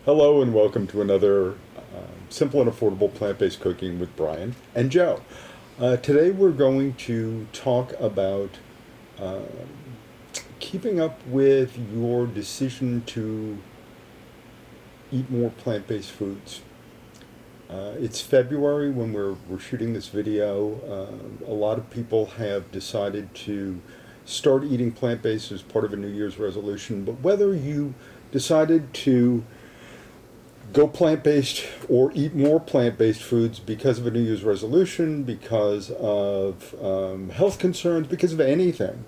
Hello and welcome to another simple and affordable plant-based cooking with Brian and Joe. Today we're going to talk about uh, keeping up with your decision to eat more plant-based foods. It's February when we're shooting this video. A lot of people have decided to start eating plant-based as part of a New Year's resolution, but whether you decided to go plant-based or eat more plant-based foods because of a New Year's resolution, because of health concerns, because of anything.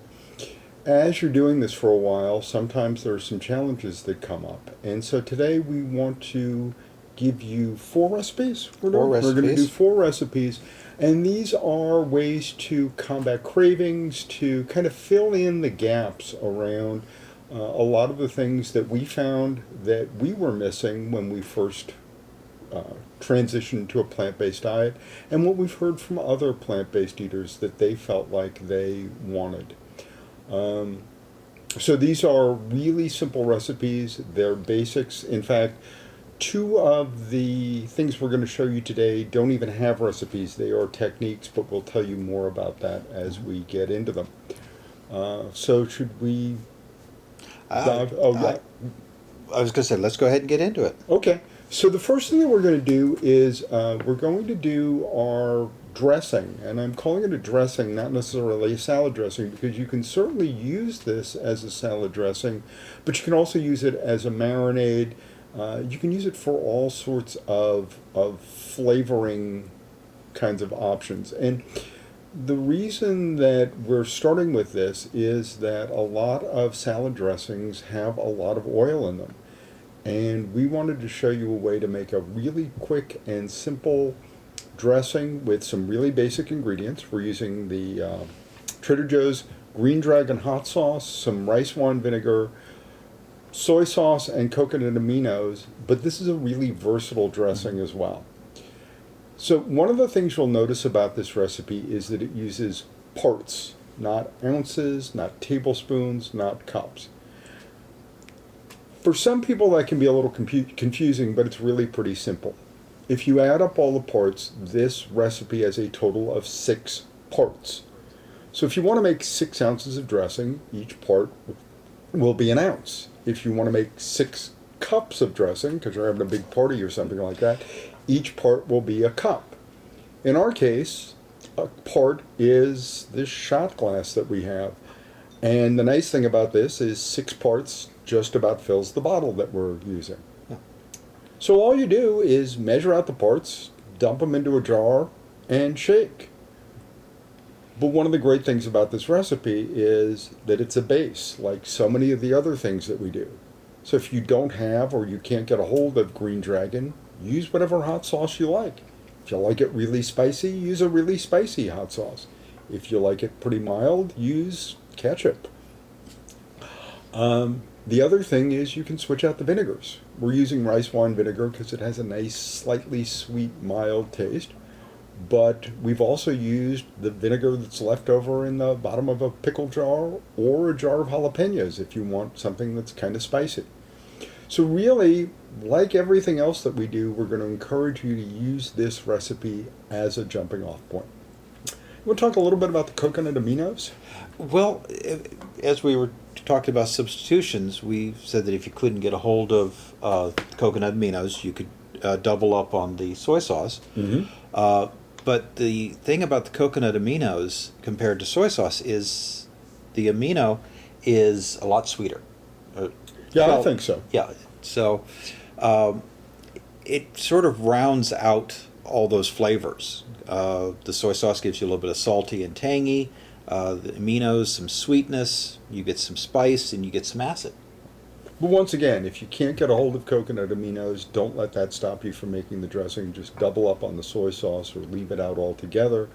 As you're doing this for a while, sometimes there are some challenges that come up. And so today we want to give you four recipes. We're going to do four recipes. And these are ways to combat cravings, to kind of fill in the gaps around a lot of the things that we found that we were missing when we first transitioned to a plant-based diet, and what we've heard from other plant-based eaters that they felt like they wanted. So these are really simple recipes. They're basics. In fact, two of the things we're going to show you today don't even have recipes. They are techniques, but we'll tell you more about that as we get into them. So should we dive? I was going to say, let's go ahead and get into it. Okay. So the first thing that we're going to do is we're going to do our dressing, and I'm calling it a dressing, not necessarily a salad dressing, because you can certainly use this as a salad dressing, but you can also use it as a marinade. You can use it for all sorts of flavoring kinds of options. And the reason that we're starting with this is that a lot of salad dressings have a lot of oil in them. And we wanted to show you a way to make a really quick and simple dressing with some really basic ingredients. We're using the Trader Joe's Green Dragon hot sauce, some rice wine vinegar, soy sauce, and coconut aminos, but this is a really versatile dressing as well. So one of the things you'll notice about this recipe is that it uses parts, not ounces, not tablespoons, not cups. For some people that can be a little confusing, but it's really pretty simple. If you add up all the parts, this recipe has a total of 6 parts. So if you want to make 6 ounces of dressing, each part will be an ounce. If you want to make 6 cups of dressing, because you're having a big party or something like that, each part will be a cup. In our case, a part is this shot glass that we have. And the nice thing about this is 6 parts just about fills the bottle that we're using. Yeah. So all you do is measure out the parts, dump them into a jar, and shake. But one of the great things about this recipe is that it's a base, like so many of the other things that we do. So if you don't have or you can't get a hold of Green Dragon, use whatever hot sauce you like. If you like it really spicy, use a really spicy hot sauce. If you like it pretty mild, use ketchup. The other thing is you can switch out the vinegars. We're using rice wine vinegar because it has a nice, slightly sweet, mild taste. But we've also used the vinegar that's left over in the bottom of a pickle jar or a jar of jalapenos if you want something that's kind of spicy. So really, like everything else that we do, we're going to encourage you to use this recipe as a jumping off point. We'll talk a little bit about the coconut aminos. Well, as we were talking about substitutions, we said that if you couldn't get a hold of coconut aminos, you could double up on the soy sauce. Mm-hmm. But the thing about the coconut aminos compared to soy sauce is the amino is a lot sweeter. Yeah, I think so. Yeah, so it sort of rounds out all those flavors. The soy sauce gives you a little bit of salty and tangy. The aminos, some sweetness. You get some spice, and you get some acid. But once again, if you can't get a hold of coconut aminos, don't let that stop you from making the dressing. Just double up on the soy sauce or leave it out altogether.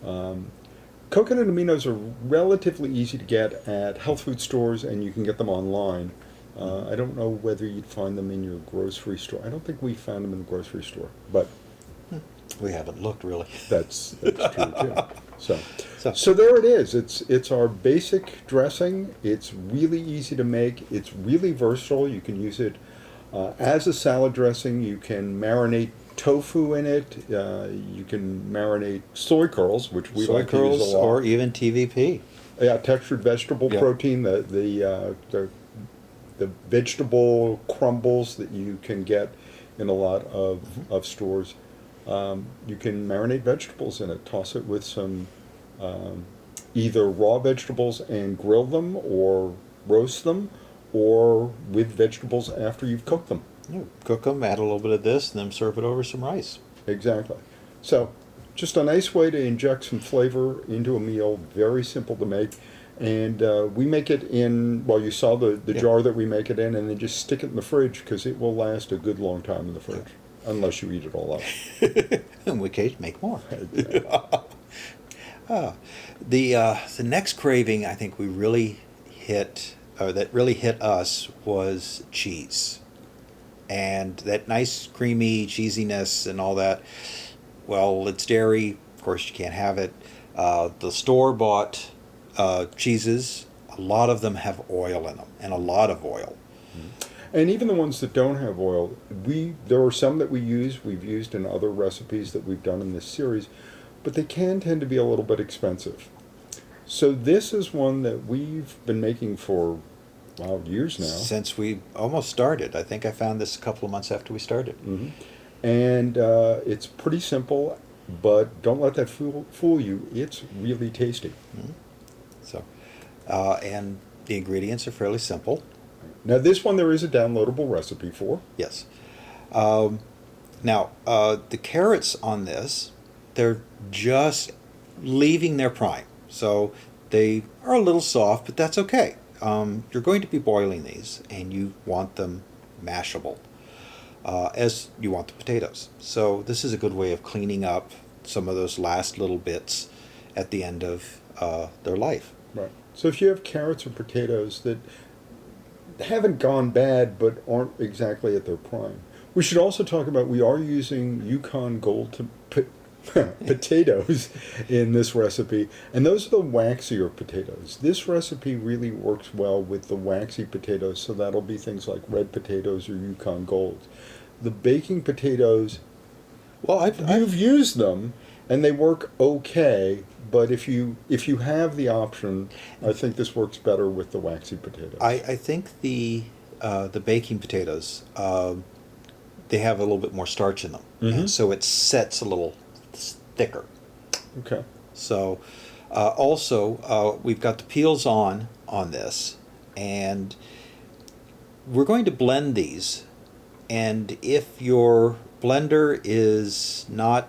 Coconut aminos are relatively easy to get at health food stores, and you can get them online. I don't know whether you'd find them in your grocery store. I don't think we found them in the grocery store, but we haven't looked really. That's true too. So there it is. It's our basic dressing. It's really easy to make. It's really versatile. You can use it As a salad dressing, you can marinate tofu in it. You can marinate soy curls, which we Soy like to use a curls lot. or even TVP. Yeah, textured vegetable Yeah. protein. The vegetable crumbles that you can get in a lot of stores. You can marinate vegetables in it. Toss it with some either raw vegetables and grill them, or roast them, or with vegetables after you've cooked them. You cook them, add a little bit of this, and then serve it over some rice. Exactly. So, just a nice way to inject some flavor into a meal. Very simple to make. And we make it in, well, you saw the Yeah. jar that we make it in, and then just stick it in the fridge because it will last a good long time in the fridge, unless you eat it all up. In which case, make more. Exactly. The next craving I think we really hit, or that really hit us, was cheese. And that nice creamy cheesiness and all that. Well, it's dairy, of course you can't have it. The store-bought cheeses, a lot of them have oil in them, and a lot of oil. And even the ones that don't have oil, there are some that we've used in other recipes that we've done in this series, but they can tend to be a little bit expensive. So this is one that we've been making for, wow, years now. Since we almost started. I think I found this a couple of months after we started. Hmm. And it's pretty simple, but don't let that fool you. It's really tasty. So, and the ingredients are fairly simple. Now this one there is a downloadable recipe for. Yes. Now, the carrots on this, they're just leaving their prime. So they are a little soft, but that's okay. You're going to be boiling these, and you want them mashable, as you want the potatoes. So this is a good way of cleaning up some of those last little bits at the end of their life. Right. So if you have carrots or potatoes that haven't gone bad but aren't exactly at their prime, we should also talk about we are using Yukon Gold potatoes in this recipe, and those are the waxier potatoes. This recipe really works well with the waxy potatoes, so that'll be things like red potatoes or Yukon Gold. The baking potatoes, Well, you've used them and they work okay, but if you have the option, I think this works better with the waxy potatoes. I think the baking potatoes, they have a little bit more starch in them, and so it sets a little thicker. Okay. So also we've got the peels on this, and we're going to blend these. And if your blender is not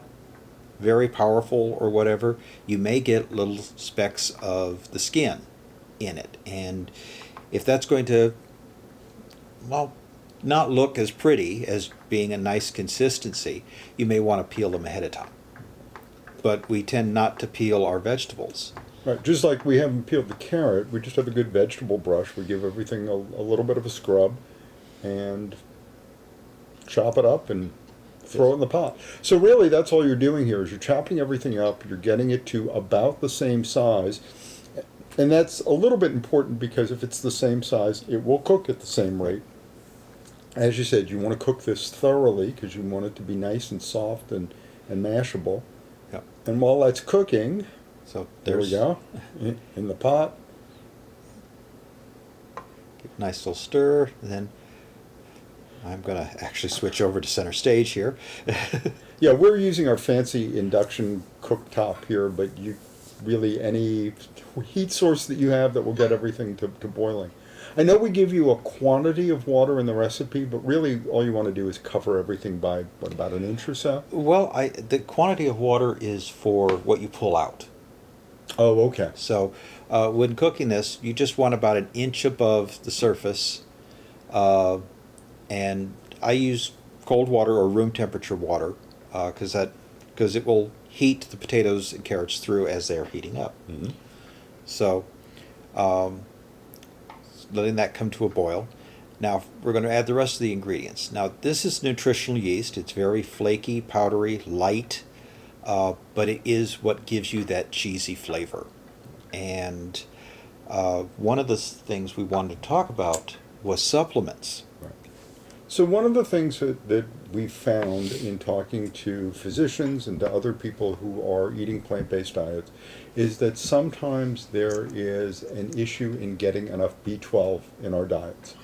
very powerful or whatever, you may get little specks of the skin in it. And if that's going to, well, not look as pretty as being a nice consistency, you may want to peel them ahead of time. But we tend not to peel our vegetables. Right, just like we haven't peeled the carrot, we just have a good vegetable brush. We give everything a little bit of a scrub and chop it up and throw it in the pot. So really that's all you're doing here is you're chopping everything up, you're getting it to about the same size. And that's a little bit important because if it's the same size, it will cook at the same rate. As you said, you want to cook this thoroughly because you want it to be nice and soft and mashable. Yep. And while that's cooking, So there we go, in the pot. Give a nice little stir, and then I'm going to actually switch over to center stage here. Yeah, we're using our fancy induction cooktop here, but you really any heat source that you have that will get everything to boiling. I know we give you a quantity of water in the recipe, but really all you want to do is cover everything by, what, about an inch or so? Well, the quantity of water is for what you pull out. Oh, okay. So when cooking this, you just want about an inch above the surface. And I use cold water or room temperature water because it will heat the potatoes and carrots through as they're heating up. Mm-hmm. So letting that come to a boil. Now we're going to add the rest of the ingredients. Now this is nutritional yeast. It's very flaky, powdery, light, but it is what gives you that cheesy flavor. And one of the things we wanted to talk about was supplements. Right. So one of the things that we've found in talking to physicians and to other people who are eating plant-based diets is that sometimes there is an issue in getting enough B12 in our diets.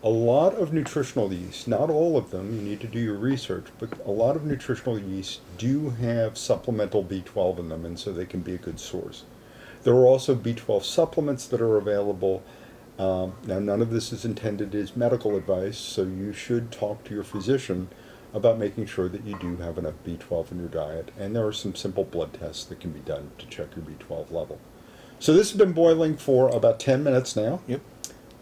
A lot of nutritional yeasts, not all of them, you need to do your research, but a lot of nutritional yeasts do have supplemental B12 in them, and so they can be a good source. There are also B12 supplements that are available. Now, none of this is intended as medical advice, so you should talk to your physician about making sure that you do have enough B12 in your diet. And there are some simple blood tests that can be done to check your B12 level. So this has been boiling for about 10 minutes now. Yep.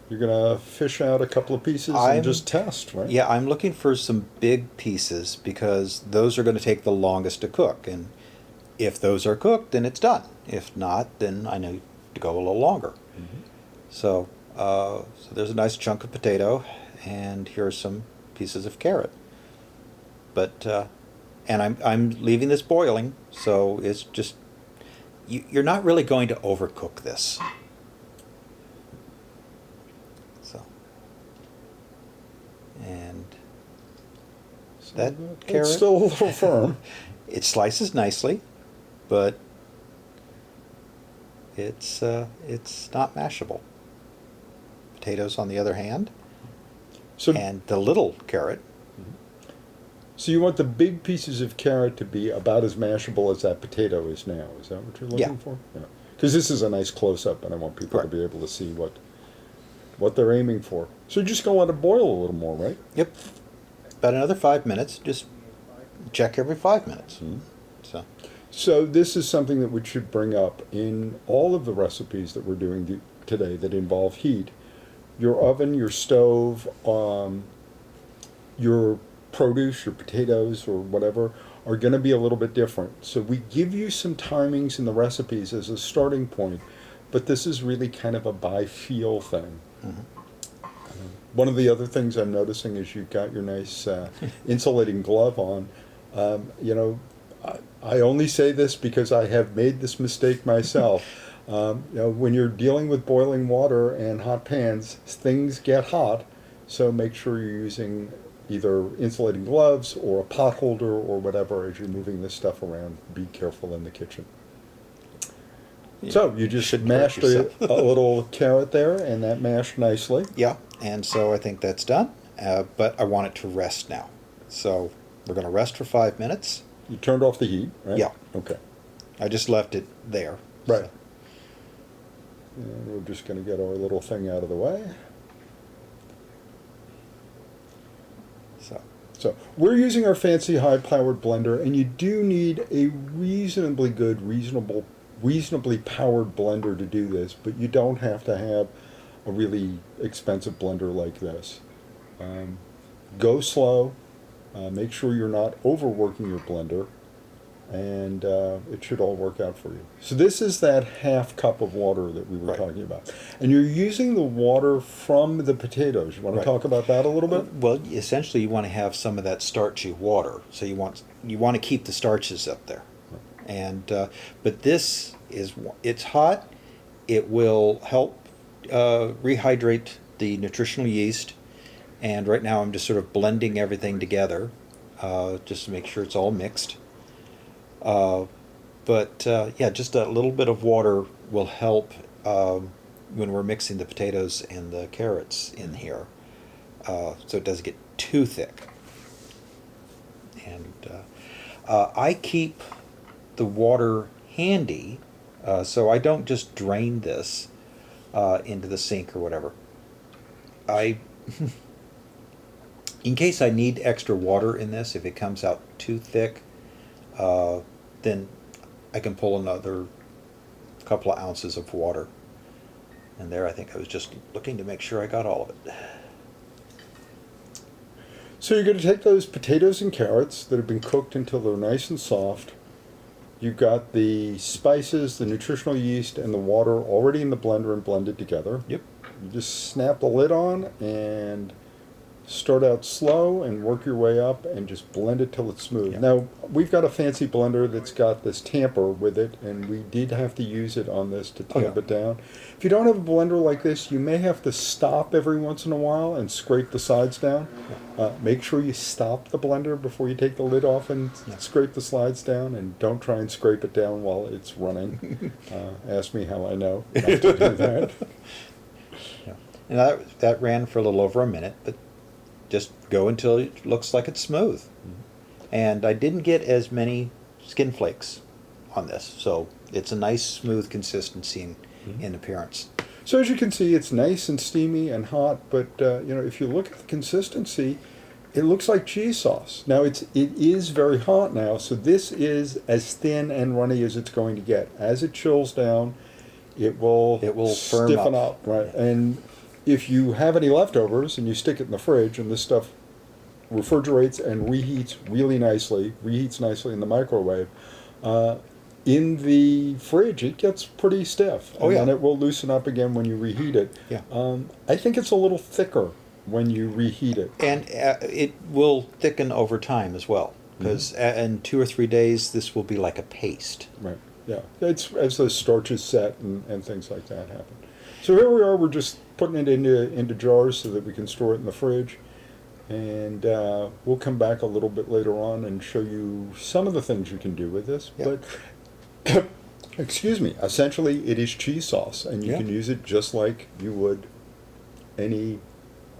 You're going to fish out a couple of pieces and just test, right? Yeah, I'm looking for some big pieces because those are going to take the longest to cook. And if those are cooked, then it's done. If not, then I need to go a little longer. Mm-hmm. So there's a nice chunk of potato, and here's some pieces of carrot. But and I'm leaving this boiling, so it's just you're not really going to overcook this. So and So that it's carrot still a little firm. It slices nicely, but it's not mashable. Potatoes, on the other hand, So, and the little carrot. so you want the big pieces of carrot to be about as mashable as that potato is now. Is that what you're looking Yeah. for? Yeah. Because this is a nice close-up, and I want people to Right. be able to see what they're aiming for. So you're just going to let it boil a little more, right? Yep. About another 5 minutes. Just check every 5 minutes. Mhm. So So this is something that we should bring up in all of the recipes that we're doing today that involve heat. Your oven, your stove, your produce, your potatoes, or whatever, are going to be a little bit different. So we give you some timings in the recipes as a starting point, but this is really kind of a by feel thing. One of the other things I'm noticing is you've got your nice insulating glove on. I only say this because I have made this mistake myself. When you're dealing with boiling water and hot pans, things get hot, so make sure you're using either insulating gloves or a pot holder or whatever as you're moving this stuff around. Be careful in the kitchen. Yeah, So you just shouldn't mashed hurt a little carrot there, and that mashed nicely. yeah, and so I think that's done. But I want it to rest now. So we're going to rest for 5 minutes. You turned off the heat, right? Yeah. Okay. I just left it there. Right. And we're just going to get our little thing out of the way. So we're using our fancy high-powered blender, and you do need a reasonably good, reasonably powered blender to do this, but you don't have to have a really expensive blender like this. Go slow. Make sure you're not overworking your blender, and it should all work out for you. So this is that half cup of water that we were Right. talking about. And you're using the water from the potatoes. You want to Right. talk about that a little bit? Well, essentially, you want to have some of that starchy water. So you want to keep the starches up there. And but this is it's hot. It will help rehydrate the nutritional yeast. And right now, I'm just sort of blending everything together, just to make sure it's all mixed. But yeah, just a little bit of water will help when we're mixing the potatoes and the carrots in here, so it doesn't get too thick. And I keep the water handy, so I don't just drain this into the sink or whatever. In case I need extra water in this, if it comes out too thick, then I can pull another couple of ounces of water. And there, I think I was just looking to make sure I got all of it. So you're going to take those potatoes and carrots that have been cooked until they're nice and soft. You've got the spices, the nutritional yeast, and the water already in the blender and blended together. Yep. You just snap the lid on and Start out slow and work your way up and just blend it till it's smooth. Yeah. Now, we've got a fancy blender that's got this tamper with it, and we did have to use it on this to tamp it down. If you don't have a blender like this, you may have to stop every once in a while and scrape the sides down. Make sure you stop the blender before you take the lid off and scrape the sides down, and don't try and scrape it down while it's running. Ask me how I know not to do that. Yeah. And that ran for a little over a minute, but just go until it looks like it's smooth. Mm-hmm. And I didn't get as many skin flakes on this, so it's a nice smooth consistency in appearance. So as you can see, it's nice and steamy and hot, but if you look at the consistency, it looks like cheese sauce. Now it is very hot now, so this is as thin and runny as it's going to get. As it chills down, it will firm stiffen up. up, right? And if you have any leftovers and you stick it in the fridge, and this stuff refrigerates and reheats nicely in the microwave, in the fridge it gets pretty stiff. Oh, yeah. And it will loosen up again when you reheat it. Yeah. I think it's a little thicker when you reheat it. And it will thicken over time as well, because in 2 or 3 days this will be like a paste. Right. Yeah. It's as the starches set and things like that happen. So here we are. We're just putting it into jars so that we can store it in the fridge. And we'll come back a little bit later on and show you some of the things you can do with this. Yep. But, excuse me, essentially it is cheese sauce, and you can use it just like you would any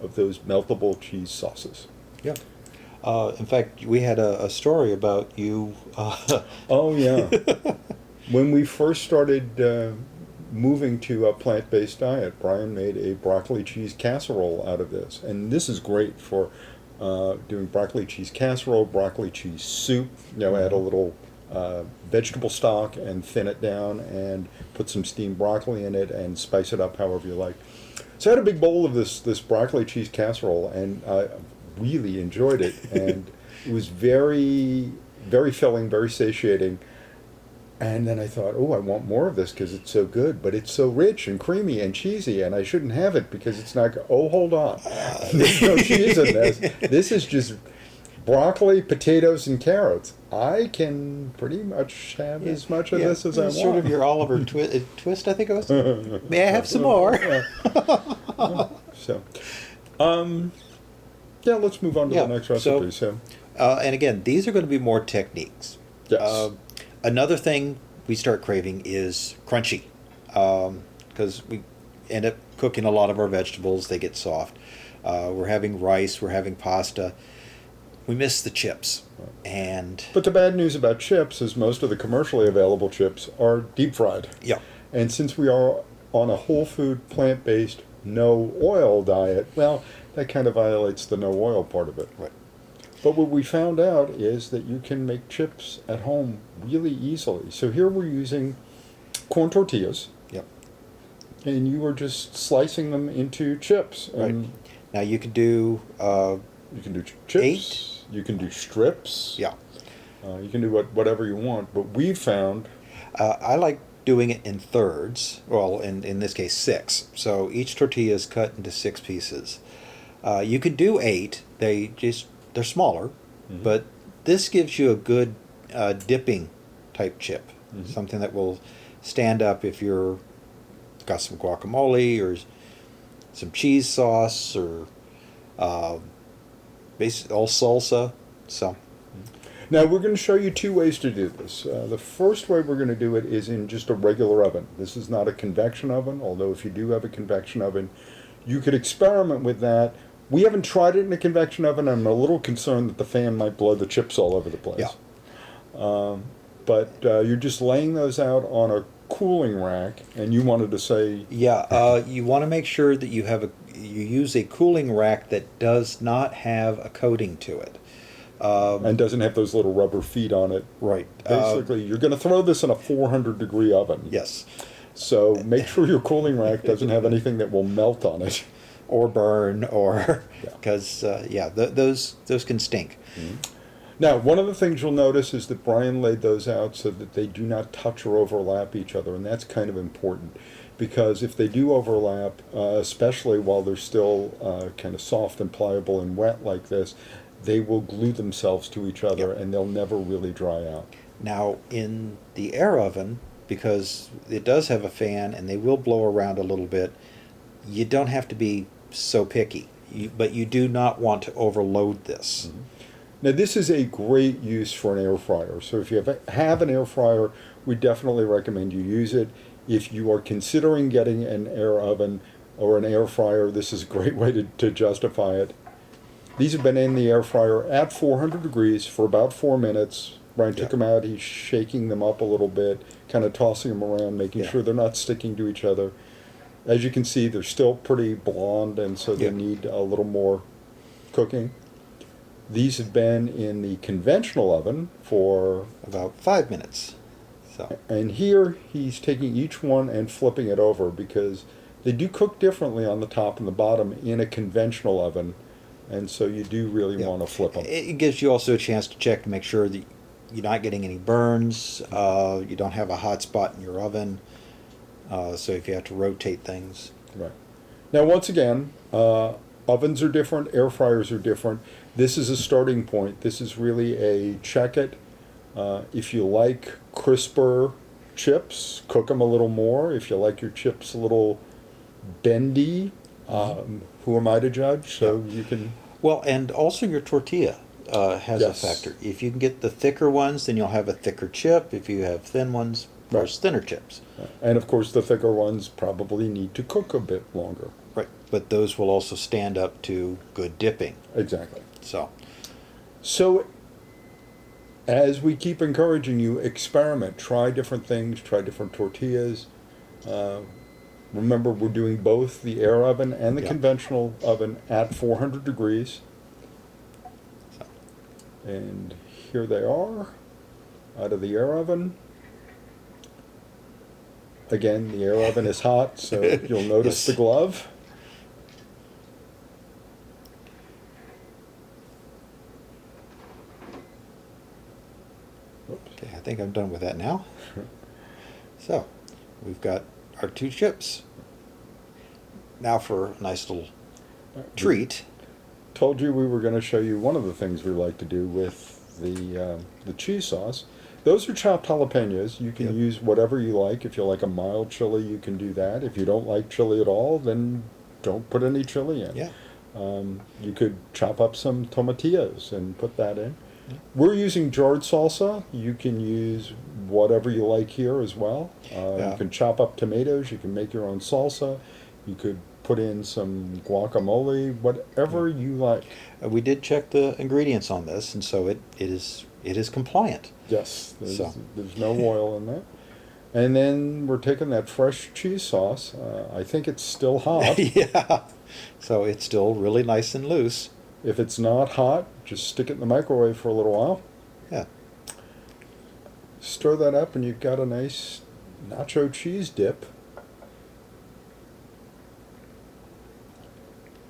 of those meltable cheese sauces. Yeah. In fact, we had a story about you. Oh, yeah. When we first started moving to a plant-based diet, Brian made a broccoli cheese casserole out of this. And this is great for doing broccoli cheese casserole, broccoli cheese soup. Add a little vegetable stock and thin it down and put some steamed broccoli in it and spice it up however you like. So I had a big bowl of this broccoli cheese casserole, and I really enjoyed it. And it was very, very filling, very satiating. And then I thought, oh, I want more of this because it's so good, but it's so rich and creamy and cheesy, and I shouldn't have it because it's not. Oh, hold on, there's no cheese in this. This is just broccoli, potatoes, and carrots. I can pretty much have as much of this as I want. Sort of your Oliver twist, I think it was. May I have some more? So, let's move on to the next recipe. And again, these are going to be more techniques. Yes. Another thing we start craving is crunchy, because we end up cooking a lot of our vegetables. They get soft. We're having rice. We're having pasta. We miss the chips. But the bad news about chips is most of the commercially available chips are deep fried. Yeah. And since we are on a whole food, plant-based, no oil diet, well, that kind of violates the no oil part of it. Right. But what we found out is that you can make chips at home really easily. So here we're using corn tortillas. Yep. And you are just slicing them into chips. And right. Now you can do you can do chips. 8. You can do strips. Yeah. You can do whatever you want. But we found I like doing it in thirds. Well, in this case, 6. So each tortilla is cut into 6 pieces. You could do 8. They're smaller, but this gives you a good dipping type chip, something that will stand up if you're got some guacamole or some cheese sauce or all salsa. So now we're going to show you 2 ways to do this. The first way we're going to do it is in just a regular oven. This is not a convection oven, although if you do have a convection oven, you could experiment with that. We haven't tried it in a convection oven. I'm a little concerned that the fan might blow the chips all over the place. Yeah. But you're just laying those out on a cooling rack, and you wanted to say... Yeah, you want to make sure that you use a cooling rack that does not have a coating to it. And doesn't have those little rubber feet on it. Right. Basically, you're going to throw this in a 400-degree oven. Yes. So make sure your cooling rack doesn't have anything that will melt on it. Or burn, or because those can stink. Mm-hmm. Now, one of the things you'll notice is that Brian laid those out so that they do not touch or overlap each other, and that's kind of important because if they do overlap, especially while they're still kind of soft and pliable and wet like this, they will glue themselves to each other Yep. and they'll never really dry out. Now, in the air oven, because it does have a fan and they will blow around a little bit, you don't have to be so picky. But you do not want to overload this. Mm-hmm. Now this is a great use for an air fryer. So if you have an air fryer, we definitely recommend you use it. If you are considering getting an air oven or an air fryer, this is a great way to justify it. These have been in the air fryer at 400 degrees for about 4 minutes. Brian took them out, he's shaking them up a little bit, kind of tossing them around, making sure they're not sticking to each other. As you can see, they're still pretty blonde, and so they need a little more cooking. These have been in the conventional oven for about 5 minutes. So. And here he's taking each one and flipping it over because they do cook differently on the top and the bottom in a conventional oven, and so you do really want to flip them. It gives you also a chance to check to make sure that you're not getting any burns, you don't have a hot spot in your oven, so if you have to rotate things. Right. Now once again, ovens are different, air fryers are different. This is a starting point. This is really a check it. If you like crisper chips, cook them a little more. If you like your chips a little bendy, who am I to judge? So you can... Well, and also your tortilla has a factor. If you can get the thicker ones, then you'll have a thicker chip. If you have thin ones, there's thinner chips. And of course the thicker ones probably need to cook a bit longer. Right, but those will also stand up to good dipping. Exactly. So as we keep encouraging you, experiment, try different things, try different tortillas. Remember, we're doing both the air oven and the conventional oven at 400 degrees. And here they are, out of the air oven. Again, the air oven is hot, so you'll notice the glove. Okay, I think I'm done with that now. So, we've got our 2 chips. Now for a nice little treat. Told you we were going to show you one of the things we like to do with the cheese sauce. Those are chopped jalapenos. You can use whatever you like. If you like a mild chili, you can do that. If you don't like chili at all, then don't put any chili in. You could chop up some tomatillos and put that in. We're using jarred salsa. You can use whatever you like here as well. You can chop up tomatoes. You can make your own salsa. You could put in some guacamole, whatever you like. We did check the ingredients on this, and so it is compliant. Yes, there's no oil in that. And then we're taking that fresh cheese sauce. I think it's still hot. So it's still really nice and loose. If it's not hot, just stick it in the microwave for a little while. Stir that up and you've got a nice nacho cheese dip.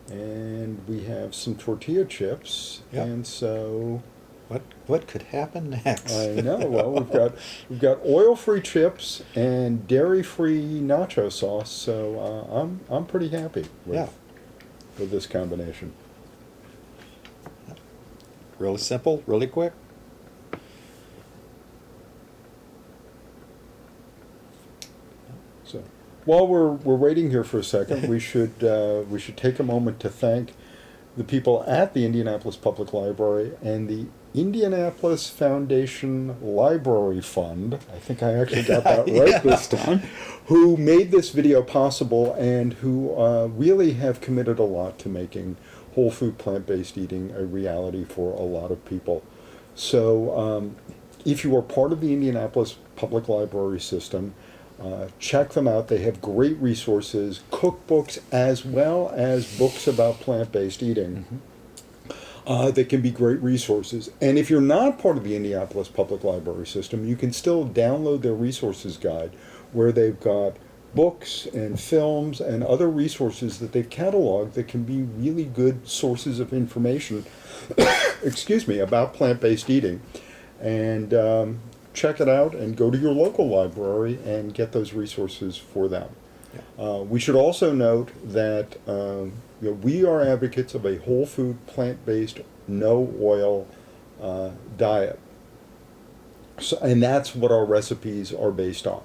And we have some tortilla chips. And so... What could happen next? I know. Well, we've got oil-free chips and dairy-free nacho sauce. So I'm pretty happy with this combination. Really simple, really quick. So while we're waiting here for a second, we should take a moment to thank the people at the Indianapolis Public Library and the Indianapolis Foundation Library Fund, I think I actually got that right this time, who made this video possible and who really have committed a lot to making whole food plant-based eating a reality for a lot of people. So if you are part of the Indianapolis Public Library system, check them out. They have great resources, cookbooks as well as books about plant-based eating. That can be great resources. And if you're not part of the Indianapolis Public Library system, you can still download their resources guide where they've got books and films and other resources that they've cataloged that can be really good sources of information excuse me, about plant-based eating. And check it out and go to your local library and get those resources for them. We should also note that we are advocates of a whole food, plant-based, no oil diet. So, and that's what our recipes are based on.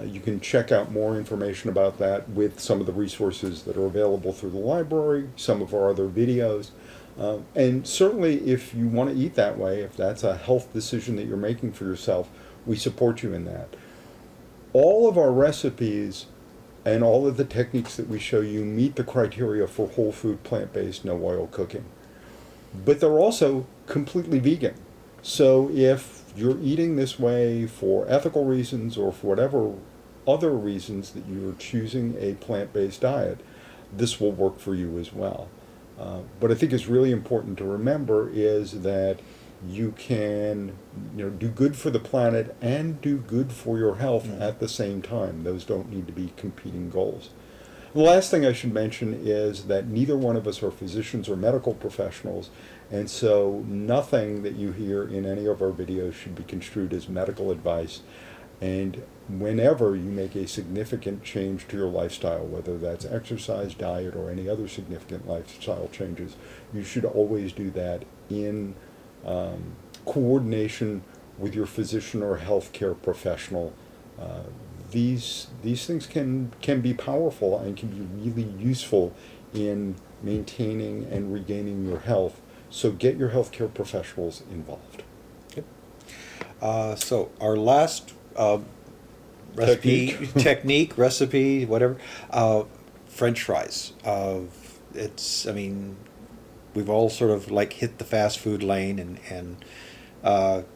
You can check out more information about that with some of the resources that are available through the library, some of our other videos. And certainly if you want to eat that way, if that's a health decision that you're making for yourself, we support you in that. All of our recipes and all of the techniques that we show you meet the criteria for whole food, plant-based, no oil cooking. But they're also completely vegan. So if you're eating this way for ethical reasons or for whatever other reasons that you're choosing a plant-based diet, this will work for you as well. What I think is really important to remember is that you can do good for the planet and do good for your health at the same time. Those don't need to be competing goals. The last thing I should mention is that neither one of us are physicians or medical professionals, and so nothing that you hear in any of our videos should be construed as medical advice. And whenever you make a significant change to your lifestyle, whether that's exercise, diet, or any other significant lifestyle changes, you should always do that in coordination with your physician or healthcare professional. These things can be powerful and can be really useful in maintaining and regaining your health. So get your healthcare professionals involved. Yep. So our last technique, recipe, whatever, French fries. We've all sort of like hit the fast food lane and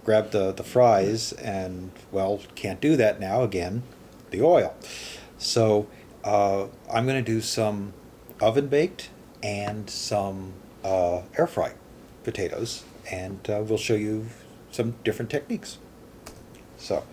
grabbed the fries, and well, can't do that now again, the oil. So I'm going to do some oven baked and some air fry potatoes, and we'll show you some different techniques. So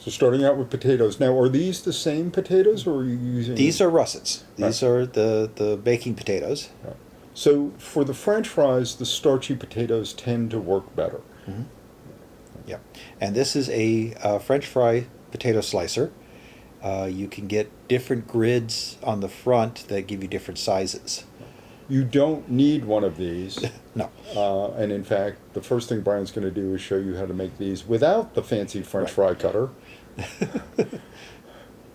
starting out with potatoes. Now, are these the same potatoes, or are you using... These are russets. These are the baking potatoes. Right. So for the French fries, the starchy potatoes tend to work better. Mm-hmm. Yeah. And this is a French fry potato slicer. You can get different grids on the front that give you different sizes. You don't need one of these. No. And in fact, the first thing Brian's going to do is show you how to make these without the fancy French fry cutter.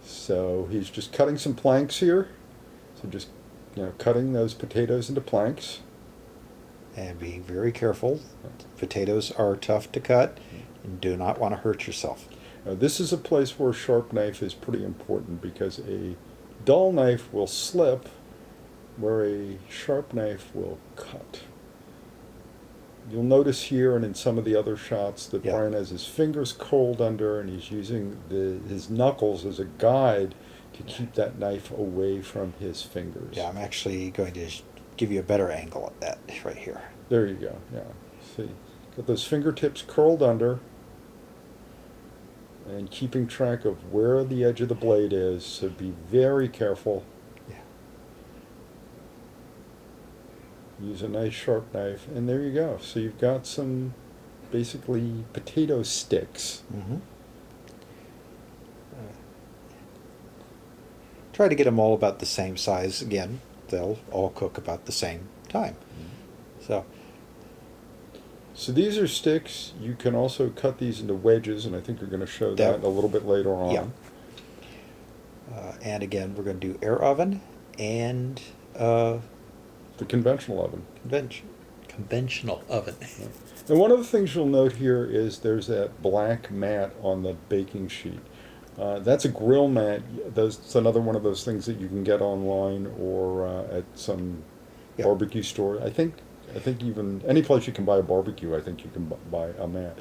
So he's just cutting some planks here. So just cutting those potatoes into planks. And being very careful. Potatoes are tough to cut and do not want to hurt yourself. Now, this is a place where a sharp knife is pretty important because a dull knife will slip where a sharp knife will cut. You'll notice here and in some of the other shots that Brian has his fingers curled under and he's using his knuckles as a guide to keep that knife away from his fingers. Yeah, I'm actually going to give you a better angle at that right here. There you go, yeah. See, got those fingertips curled under and keeping track of where the edge of the blade is, so be very careful. Use a nice sharp knife, and there you go. So you've got some basically potato sticks. Mm-hmm. Try to get them all about the same size. Again, they'll all cook about the same time. Mm-hmm. So these are sticks. You can also cut these into wedges, and I think you're going to show that a little bit later on. Yeah. And again, we're going to do air oven and the conventional oven. Conventional oven. And one of the things you'll note here is there's that black mat on the baking sheet. That's a grill mat. It's another one of those things that you can get online or at some barbecue store. I think even any place you can buy a barbecue, I think you can buy a mat.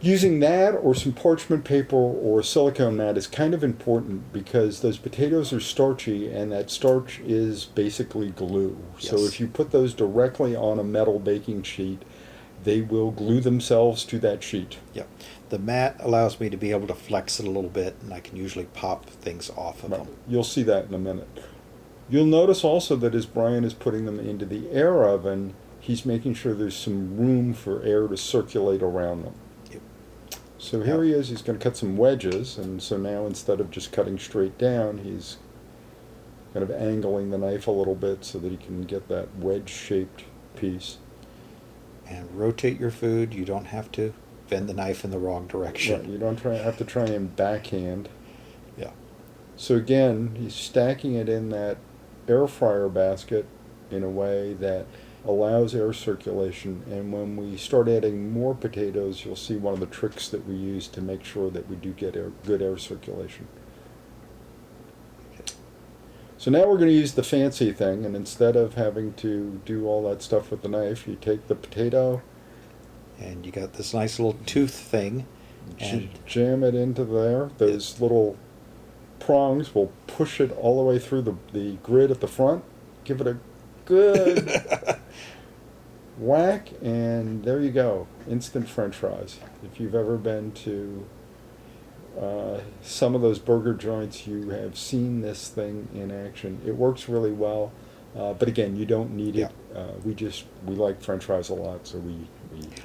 Using that or some parchment paper or a silicone mat is kind of important because those potatoes are starchy and that starch is basically glue. Yes. So if you put those directly on a metal baking sheet, they will glue themselves to that sheet. Yep. The mat allows me to be able to flex it a little bit, and I can usually pop things off of them. You'll see that in a minute. You'll notice also that as Brian is putting them into the air oven, he's making sure there's some room for air to circulate around them. So here he is, he's going to cut some wedges, and so now instead of just cutting straight down, he's kind of angling the knife a little bit so that he can get that wedge-shaped piece. And rotate your food. You don't have to bend the knife in the wrong direction. Right, you don't have to try and backhand. Yeah. So again, he's stacking it in that air fryer basket in a way that allows air circulation, and when we start adding more potatoes, you'll see one of the tricks that we use to make sure that we do get good air circulation. So now we're going to use the fancy thing, and instead of having to do all that stuff with the knife, you take the potato And you got this nice little tooth thing. And jam it into there. Those little prongs will push it all the way through the grid at the front. Give it a good whack, and there you go. Instant French fries. If you've ever been to some of those burger joints, you have seen this thing in action. It works really well, but again, you don't need it. We like French fries a lot, so we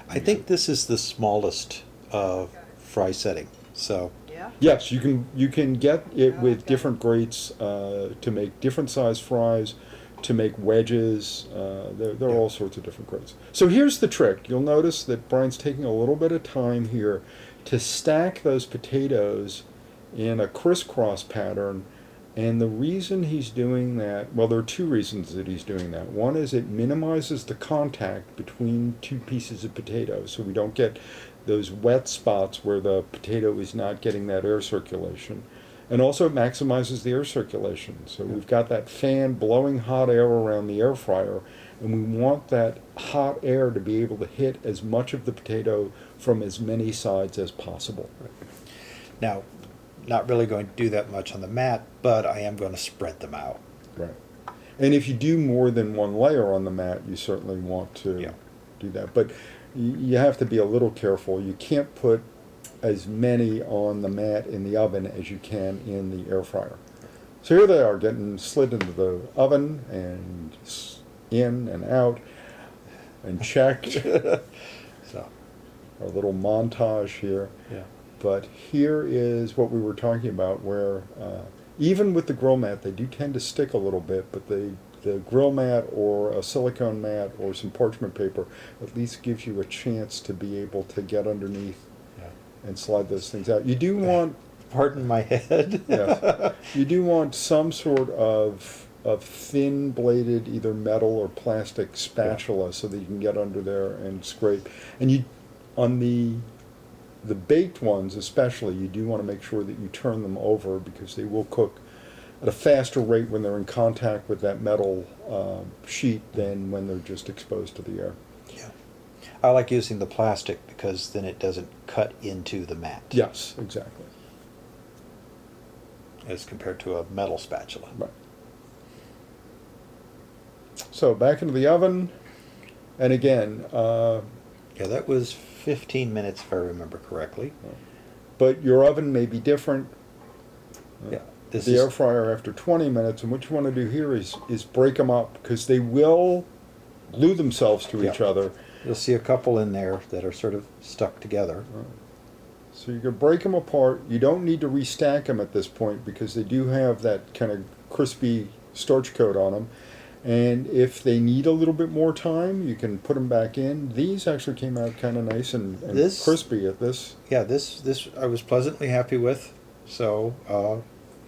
I think this is the smallest fry setting. So Yeah. yes, you can get it with different grates to make different size fries, to make wedges. There are all sorts of different grates. So here's the trick. You'll notice that Brian's taking a little bit of time here to stack those potatoes in a crisscross pattern. And the reason he's doing that, well, there are two reasons that he's doing that. One is it minimizes the contact between two pieces of potato, so we don't get those wet spots where the potato is not getting that air circulation. And also it maximizes the air circulation. So we've got that fan blowing hot air around the air fryer, and we want that hot air to be able to hit as much of the potato from as many sides as possible. now, not really going to do that much on the mat, but I am going to spread them out. Right. And if you do more than one layer on the mat, you certainly want to Yeah. do that. But you have to be a little careful. You can't put as many on the mat in the oven as you can in the air fryer. So here they are getting slid into the oven and in and out and checked. So, Our little montage here. yeah. But here is what we were talking about, where even with the grill mat, they do tend to stick a little bit, but the grill mat or a silicone mat or some parchment paper at least gives you a chance to be able to get underneath and slide those things out. You do want, Pardon my head. yes, you do want some sort of thin bladed either metal or plastic spatula so that you can get under there and scrape. And you, on the baked ones especially, you do want to make sure that you turn them over because they will cook at a faster rate when they're in contact with that metal sheet than when they're just exposed to the air. Yeah. I like using the plastic because then it doesn't cut into the mat. Yes, exactly. As compared to a metal spatula. Right. So back into the oven, and again, Yeah, that was 15 minutes if I remember correctly. but your oven may be different. Yeah. This The is air fryer after 20 minutes, and what you want to do here is break them up because they will glue themselves to each Yeah. other. You'll see a couple in there that are sort of stuck together. So you can break them apart. You don't need to restack them at this point because they do have that kind of crispy starch coat on them. And if they need a little bit more time, you can put them back in. These actually came out kind of nice and This- crispy at this. Yeah, this I was pleasantly happy with. So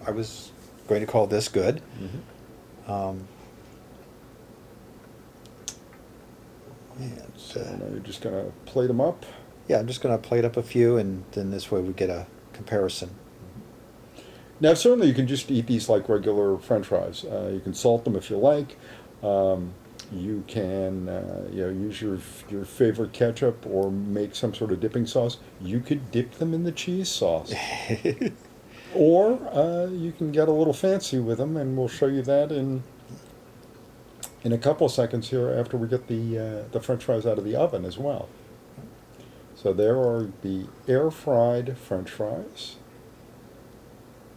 I was going to call this good. And, So now you're just going to plate them up. yeah, I'm just going to plate up a few, and then this way we get a comparison. Now, certainly you can just eat these like regular French fries. You can salt them if you like. You can use your favorite ketchup or make some sort of dipping sauce. You could dip them in the cheese sauce. Or you can get a little fancy with them, and we'll show you that in a couple of seconds here after we get the French fries out of the oven as well. So there are the air-fried French fries.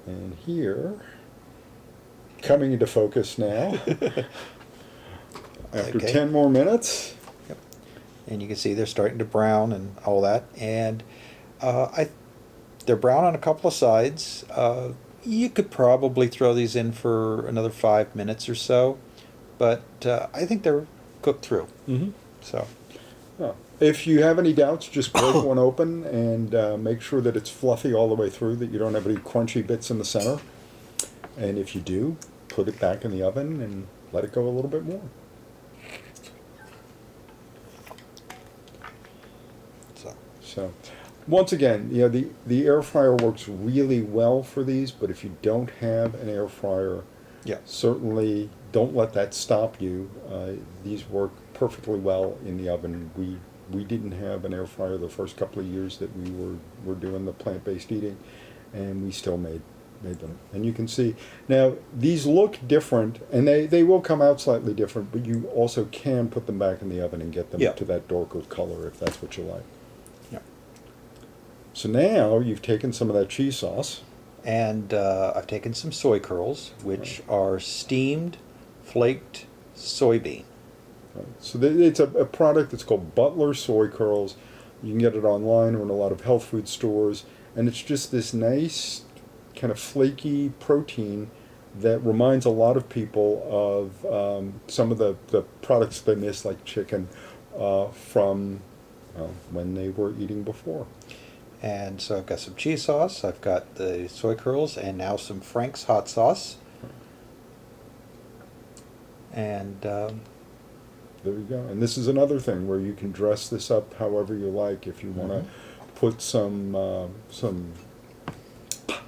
And here, coming into focus now, after Okay. 10 more minutes. Yep. And you can see they're starting to brown and all that. And I they're brown on a couple of sides. You could probably throw these in for another 5 minutes or so, but I think they're cooked through. Mm-hmm. So, If you have any doubts, just break one open and make sure that it's fluffy all the way through, that you don't have any crunchy bits in the center. And if you do, put it back in the oven and let it go a little bit more. So, once again, the air fryer works really well for these, but if you don't have an air fryer, yeah. certainly don't let that stop you. These work perfectly well in the oven. We didn't have an air fryer the first couple of years that we were doing the plant-based eating, and we still made them. And you can see, now these look different, and they will come out slightly different, but you also can put them back in the oven and get them Yeah. to that darker color if that's what you like. Yeah. So now you've taken some of that cheese sauce. And I've taken some soy curls, which are steamed, flaked soybean. Right. So it's a product that's called Butler Soy Curls. You can get it online or in a lot of health food stores, and it's just this nice kind of flaky protein that reminds a lot of people of some of the products they miss, like chicken, from when they were eating before. And so I've got some cheese sauce, I've got the soy curls, and now some Frank's hot sauce. And there you go. And this is another thing where you can dress this up however you like. If you want to put some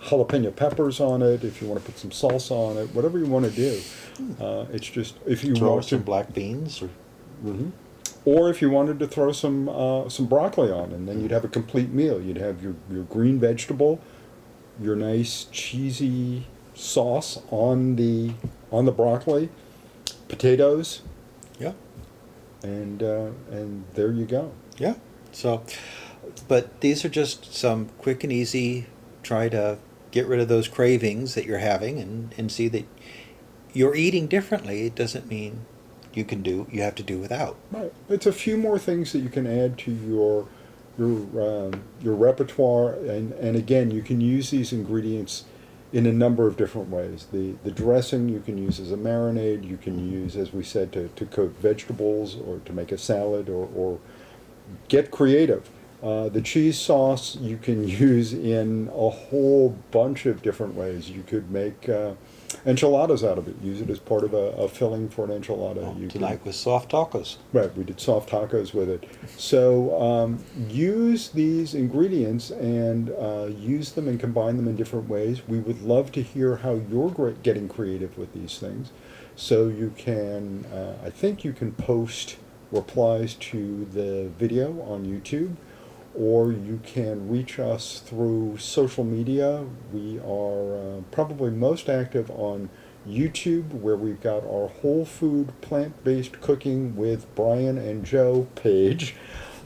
jalapeno peppers on it, if you want to put some salsa on it, whatever you want to do. It's just, if you throw want some to, black beans. or if you wanted to throw some broccoli on, and then you'd have a complete meal. You'd have your green vegetable, your nice cheesy sauce on the broccoli, potatoes, Yeah. and there you go. Yeah. So, but these are just some quick and easy, try to get rid of those cravings that you're having and see that you're eating differently. It doesn't mean you have to do without. Right. It's a few more things that you can add to your repertoire, and again, you can use these ingredients in a number of different ways. The dressing you can use as a marinade. You can use, as we said, to coat vegetables or to make a salad, or get creative. The cheese sauce you can use in a whole bunch of different ways. You could make enchiladas out of it. Use it as part of a filling for an enchilada. Tonight with soft tacos. Right, we did soft tacos with it. So use these ingredients and use them and combine them in different ways. We would love to hear how you're getting creative with these things. So you can, I think you can post replies to the video on YouTube, or you can reach us through social media. We are probably most active on YouTube, where we've got our whole food plant-based cooking with Brian and Joe page,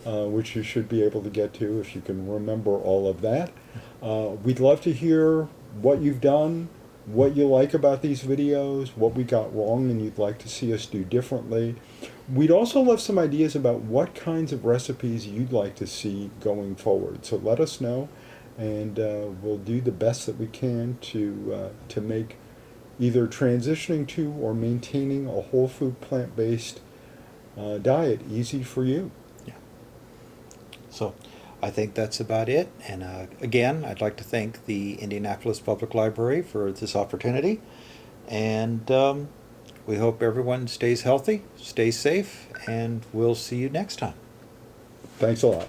which you should be able to get to if you can remember all of that. We'd love to hear what you've done, what you like about these videos, what we got wrong and you'd like to see us do differently. We'd also love some ideas about what kinds of recipes you'd like to see going forward. So let us know, and we'll do the best that we can to make either transitioning to or maintaining a whole food plant-based diet easy for you. Yeah. So I think that's about it. And again, I'd like to thank the Indianapolis Public Library for this opportunity. And we hope everyone stays healthy, stays safe, and we'll see you next time. Thanks a lot.